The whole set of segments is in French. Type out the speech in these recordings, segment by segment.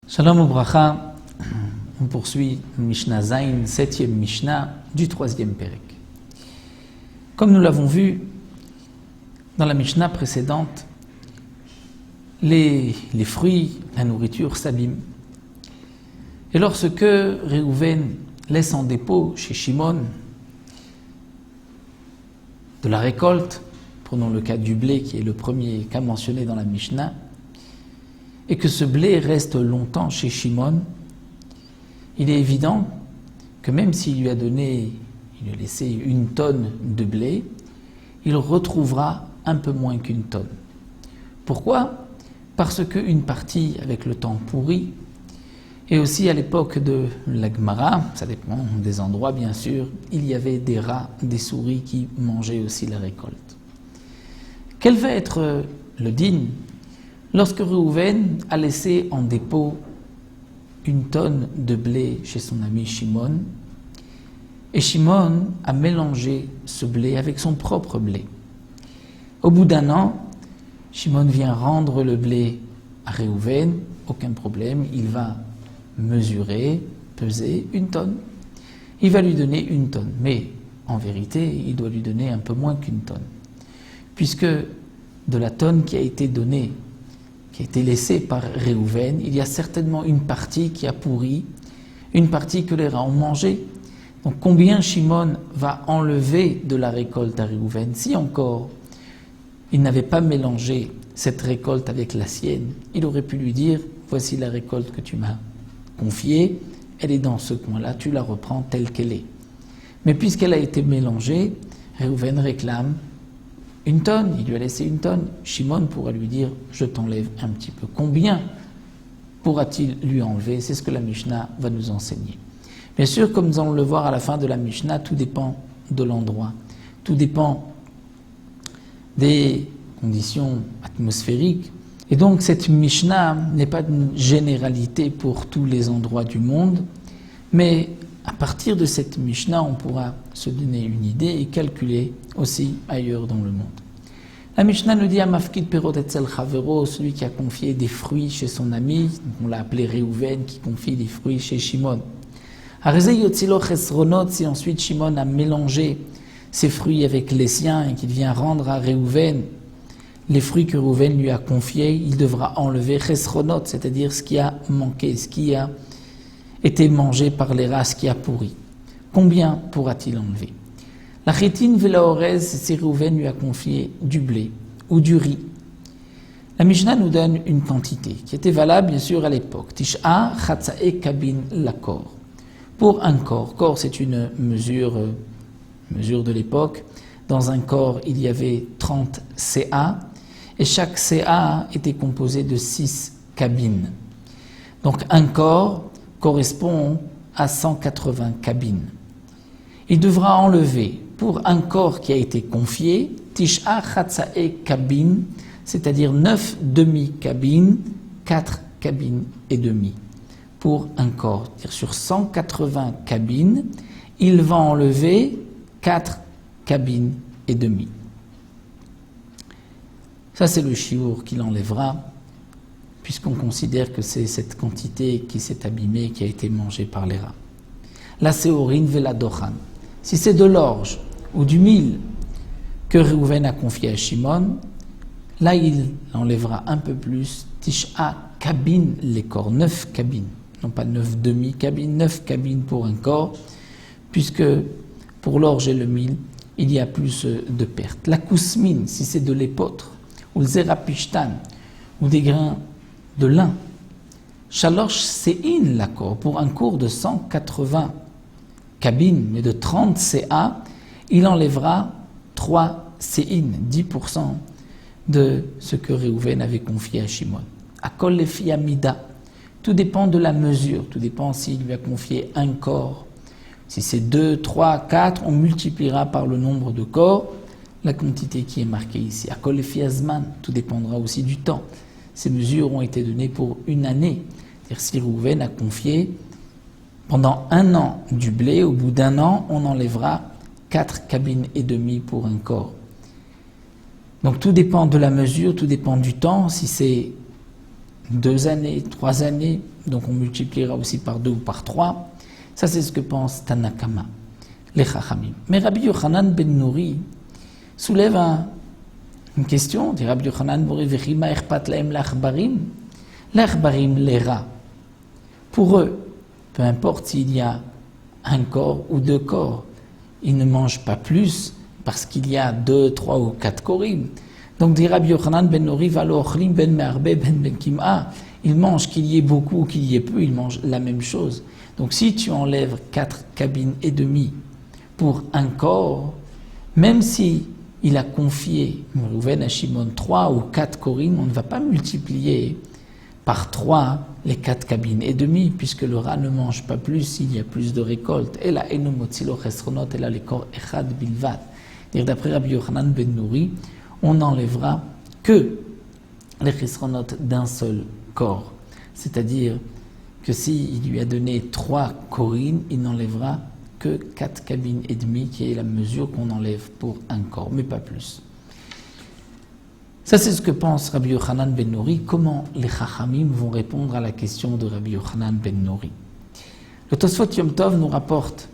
Shalom Ubracha, on poursuit Mishnah Zayin, 7e Mishnah du 3e Perek. Comme nous l'avons vu dans la Mishnah précédente, les fruits, la nourriture s'abîment. Et lorsque Réhouven laisse en dépôt chez Shimon de la récolte, prenons le cas du blé qui est le premier cas mentionné dans la Mishnah, et que ce blé reste longtemps chez Shimon, il est évident que même s'il lui a laissé 1 tonne de blé, il retrouvera un peu moins qu'1 tonne. Pourquoi ? Parce qu'une partie, avec le temps, pourrit, et aussi à l'époque de la Gemara, ça dépend des endroits bien sûr, il y avait des rats, des souris qui mangeaient aussi la récolte. Quel va être le din lorsque Réhouven a laissé en dépôt 1 tonne de blé chez son ami Shimon, et Shimon a mélangé ce blé avec son propre blé. Au bout d'1 an, Shimon vient rendre le blé à Réhouven, aucun problème, il va mesurer, peser 1 tonne. Il va lui donner 1 tonne, mais en vérité, il doit lui donner un peu moins qu'1 tonne, puisque de la tonne qui a été donnée, qui a été laissée par Réhouven, il y a certainement une partie qui a pourri, une partie que les rats ont mangée. Donc combien Shimon va enlever de la récolte à Réhouven? Si encore il n'avait pas mélangé cette récolte avec la sienne, il aurait pu lui dire, voici la récolte que tu m'as confiée, elle est dans ce coin-là, tu la reprends telle qu'elle est. Mais puisqu'elle a été mélangée, Réhouven réclame 1 tonne, il lui a laissé 1 tonne. Shimon pourra lui dire, je t'enlève un petit peu. Combien pourra-t-il lui enlever? C'est ce que la Mishnah va nous enseigner. Bien sûr, comme nous allons le voir à la fin de la Mishnah, tout dépend de l'endroit. Tout dépend des conditions atmosphériques. Et donc cette Mishnah n'est pas une généralité pour tous les endroits du monde, mais à partir de cette Mishnah, on pourra se donner une idée et calculer aussi ailleurs dans le monde. La Mishnah nous dit « Amafkid perot etzel chavero », celui qui a confié des fruits chez son ami, on l'a appelé Réhouven, qui confie des fruits chez Shimon. « Arezei yotzilo chesronot », si ensuite Shimon a mélangé ses fruits avec les siens et qu'il vient rendre à Réhouven les fruits que Réhouven lui a confiés, il devra enlever chesronot, c'est-à-dire ce qui a manqué, ce qui a été mangé par les rats, qui a pourri. Combien pourra-t-il enlever? La chétine velaorez, si Réhouven lui a confié du blé ou du riz. La Mishnah nous donne une quantité qui était valable bien sûr à l'époque. Tish'a chatzae kabin lakor. Pour un corps, corps c'est une mesure de l'époque. Dans un corps il y avait 30 CA et chaque CA était composé de 6 cabines. Donc un corps correspond à 180 cabines. Il devra enlever, pour un corps qui a été confié, Tish'a Chatzae cabines, c'est-à-dire 9 demi-cabines, 4 cabines et demi. Pour un corps, c'est-à-dire sur 180 cabines, il va enlever 4 cabines et demi. Ça c'est le chiour qu'il enlèvera, puisqu'on considère que c'est cette quantité qui s'est abîmée, qui a été mangée par les rats. La séorine veladochan. Si c'est de l'orge ou du mil que Réhouven a confié à Shimon, là il enlèvera un peu plus, Tish'a cabine les corps, 9 cabines, non pas 9 demi-cabines, 9 cabines pour un corps, puisque pour l'orge et le mil, il y a plus de pertes. La kousmine, si c'est de l'épeautre, ou le zérapishtan, ou des grains de lin. Shalosh Sein l'accord, pour un cours de 180 cabines, mais de 30 CA, il enlèvera 3 Sein, 10% de ce que Réhouven avait confié à Shimon. Akol lefi amida, tout dépend de la mesure, tout dépend s'il lui a confié un corps. Si c'est 2, 3, 4, on multipliera par le nombre de corps la quantité qui est marquée ici. Akol lefi azman, tout dépendra aussi du temps. Ces mesures ont été données pour 1 année. C'est-à-dire si Réhouven a confié pendant 1 an du blé, au bout d'1 an, on enlèvera 4 cabines et demi pour un corps. Donc tout dépend de la mesure, tout dépend du temps. Si c'est 2 années, 3 années, donc on multipliera aussi par 2 ou par 3. Ça, c'est ce que pense Tanakama, les Chachamim. Mais Rabbi Yochanan ben Nouri soulève une question. Dit Rabbi Yochanan ben Nouri, Vechima echpat lahem l'achbarim. L'achbarim, les rats. Pour eux, peu importe s'il y a un corps ou 2 corps, ils ne mangent pas plus parce qu'il y a 2, 3 ou 4 korim. Donc, dit Rabbi Yochanan ben Nouri, valo ochlim ben me'arbe ben kim'a. Ils mangent qu'il y ait beaucoup ou qu'il y ait peu, ils mangent la même chose. Donc, si tu enlèves 4 cabines et demie pour un corps, même si il a confié Reuven à Shimon 3 ou 4 korim, on ne va pas multiplier par 3 les 4 cabines et demie, puisque le rat ne mange pas plus s'il y a plus de récoltes. Et là, enomotzilo chesronot, et là, les corps echad bilvat. D'après Rabbi Yochanan ben Nouri, on n'enlèvera que les chesronot d'un seul corps. C'est-à-dire que s'il lui a donné 3 korines, il n'enlèvera que 4 cabines et demie, qui est la mesure qu'on enlève pour un corps, mais pas plus. Ça, c'est ce que pense Rabbi Yochanan ben Nouri. Comment les Chachamim vont répondre à la question de Rabbi Yochanan ben Nouri? Le Tosfot Yom Tov nous rapporte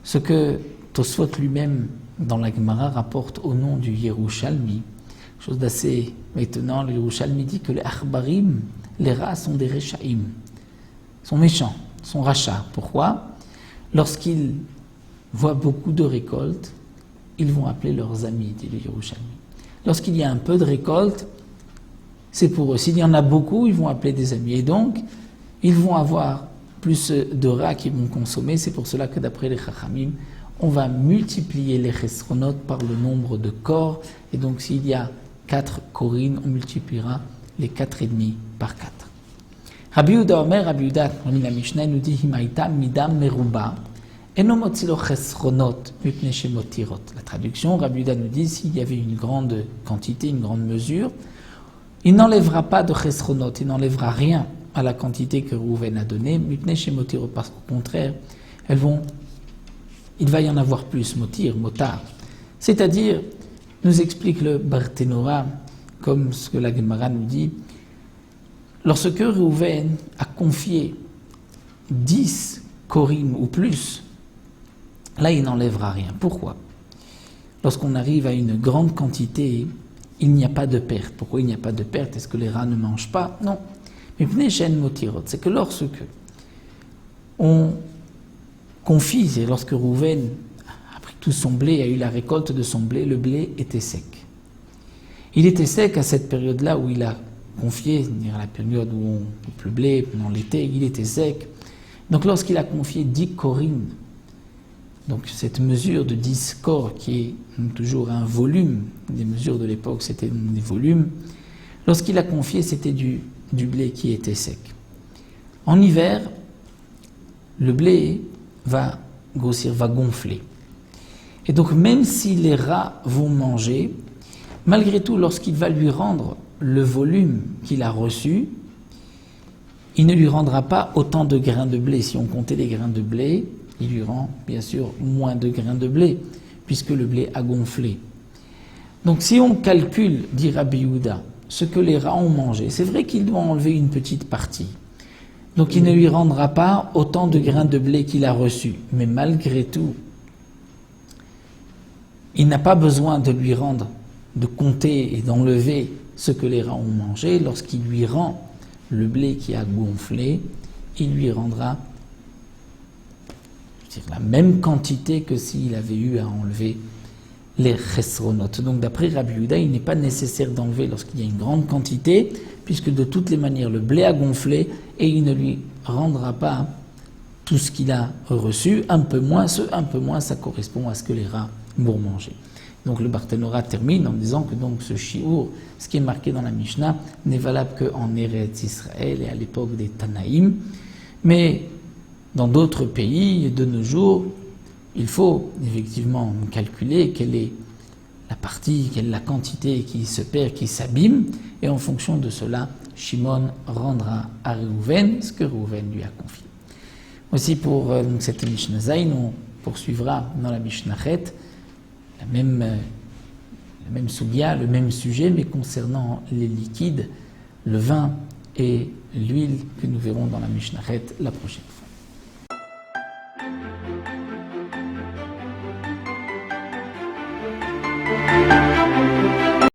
ce que Tosfot lui-même, dans la Gemara, rapporte au nom du Yerushalmi. Chose d'assez étonnant, le Yerushalmi dit que les Achbarim, les rats, sont des Rechaim, sont méchants, sont rachats. Pourquoi? Lorsqu'ils voient beaucoup de récoltes, ils vont appeler leurs amis, dit le Yerushalmi. Lorsqu'il y a un peu de récolte, c'est pour eux. S'il y en a beaucoup, ils vont appeler des amis. Et donc, ils vont avoir plus de rats qu'ils vont consommer. C'est pour cela que d'après les Chachamim, on va multiplier les chesronot par le nombre de corps. Et donc, s'il y a 4 korines, on multipliera les 4,5 par 4. Rabbi Yehuda Omer, Rabbi Yehuda, la Mishnah nous dit, Himaïta midam meruba. La traduction, Rabbi Yehuda nous dit, s'il y avait une grande quantité, une grande mesure, il n'enlèvera pas de chesronot, il n'enlèvera rien à la quantité que Rouven a donnée, parce qu'au contraire, il va y en avoir plus, motar. C'est-à-dire, nous explique le Barthénora, comme ce que la Gemara nous dit, lorsque Rouven a confié 10 korim ou plus, là, il n'enlèvera rien. Pourquoi? Lorsqu'on arrive à une grande quantité, il n'y a pas de perte. Pourquoi il n'y a pas de perte? Est-ce que les rats ne mangent pas? Non. Mais c'est que lorsque on confie, c'est lorsque Rouven a pris tout son blé, a eu la récolte de son blé, le blé était sec. Il était sec à cette période-là où il a confié, c'est-à-dire à la période où on coupe le blé, pendant l'été, il était sec. Donc lorsqu'il a confié 10 korines, donc cette mesure de 10 corps qui est toujours un volume, des mesures de l'époque c'était des volumes, lorsqu'il a confié c'était du blé qui était sec. En hiver, le blé va grossir, va gonfler. Et donc même si les rats vont manger, malgré tout lorsqu'il va lui rendre le volume qu'il a reçu, il ne lui rendra pas autant de grains de blé. Si on comptait les grains de blé, il lui rend bien sûr moins de grains de blé, puisque le blé a gonflé. Donc si on calcule, dit Rabbi Yehuda, ce que les rats ont mangé, c'est vrai qu'il doit enlever une petite partie. Donc il ne lui rendra pas autant de grains de blé qu'il a reçus. Mais malgré tout, il n'a pas besoin de lui rendre, de compter et d'enlever ce que les rats ont mangé. Lorsqu'il lui rend le blé qui a gonflé, il lui rendra la même quantité que s'il avait eu à enlever les chesronot. Donc d'après Rabbi Yehuda, il n'est pas nécessaire d'enlever lorsqu'il y a une grande quantité, puisque de toutes les manières le blé a gonflé et il ne lui rendra pas tout ce qu'il a reçu, un peu moins, ça correspond à ce que les rats vont manger. Donc le Barthénora termine en disant que donc ce shiur, ce qui est marqué dans la Mishnah, n'est valable qu'en Eretz Israël et à l'époque des Tanaïm, mais dans d'autres pays, de nos jours, il faut effectivement calculer quelle est la partie, quelle est la quantité qui se perd, qui s'abîme, et en fonction de cela, Shimon rendra à Reuven ce que Reuven lui a confié. Aussi pour cette Mishnah Zayin, on poursuivra dans la Mishnah Chet le même soubia, le même sujet, mais concernant les liquides, le vin et l'huile que nous verrons dans la Mishnah la prochaine fois.